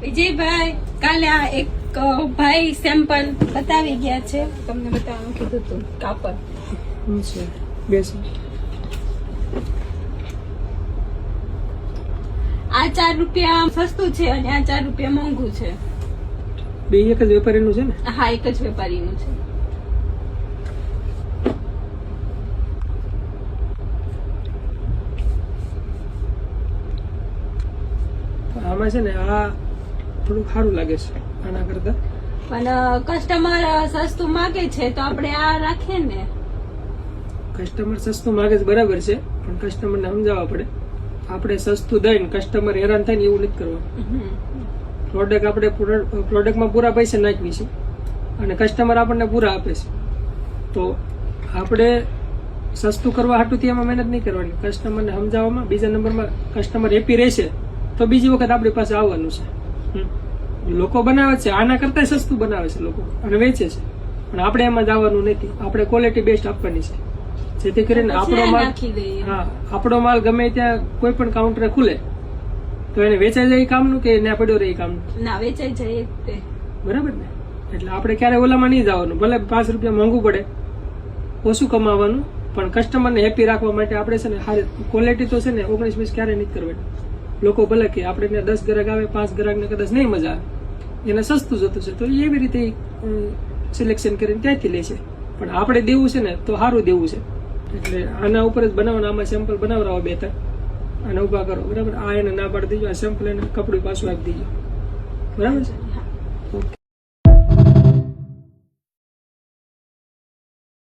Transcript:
વિજયભાઈ કાલે આ એક ભાઈ સેમ્પલ બતાવી ગયા છે, તમને બતાવવાનું કીધું હતું. કાપડ છે બેસો. આ 4 રૂપિયા સસ્તું છે અને આ 4 રૂપિયા મોંઘું છે. બે એક જ વેપારીનું છે ને? હા, એક જ વેપારીનું છે. આમાં છે ને આ થોડું સારું લાગે છે આના કરતા, પણ કસ્ટમર સસ્તું માંગે છે તો આપણે આ રાખીએ ને. કસ્ટમર સસ્તું માગે છે બરાબર છે, પણ કસ્ટમરને સમજાવવા પડે. આપણે સસ્તું દઈને કસ્ટમર હેરાન થાય ને એવું નથી કરવાનું. પ્રોડક્ટ આપણે પ્રોડક્ટમાં પૂરા પૈસા નાખવી છે અને કસ્ટમર આપણને પૂરા આપે છે, તો આપણે સસ્તું કરવા હાટુથી એમાં મહેનત નહીં કરવાની. કસ્ટમરને સમજાવવામાં, બીજા નંબરમાં કસ્ટમર હેપી રહેશે તો બીજી વખત આપણી પાસે આવવાનું છે. લોકો બનાવે છે આના કરતા સસ્તું બનાવે છે લોકો અને વેચે છે, પણ આપણે એમાં જ આવવાનું નથી. આપણે ક્વોલિટી બેસ્ટ આપવાની છે, જેથી કરીને આપણો માલ, હા, આપણો માલ ગમે ત્યાં કોઈ પણ કાઉન્ટરે ખુલે તો એને વેચાઈ જાય કામનું કે ના પડ્યો રહે કામનું? ના, વેચાઈ જાય તે બરાબર ને? એટલે આપણે ક્યારે ઓલામાં નહીં જવાનું. ભલે 5 રૂપિયા મોંઘું પડે, ઓછું કમાવાનું, પણ કસ્ટમરને હેપી રાખવા માટે આપણે છે ને સારી ક્વોલિટી તો છે ને 19-20 ક્યારે નહીં કરવાની. લોકો ભલે કે આપણે 10 ગ્રાહક આવે, 5 ગ્રાહકને કદાચ નહીં મજા આવે, એને સસ્તું જતું છે તો એવી રીતે સિલેક્શન કરીને ત્યાંથી લે છે. પણ આપણે દેવું છે ને તો સારું દેવું છે, એટલે આના ઉપર જ બનાવવાના. આમાં સેમ્પલ બનાવરાવો 2-3 અને ઉભા કરો, બરાબર? આ એને ના પાડી દેજો, આ સેમ્પલ એને કપડું પાછું આપી દેજો, બરાબર છે?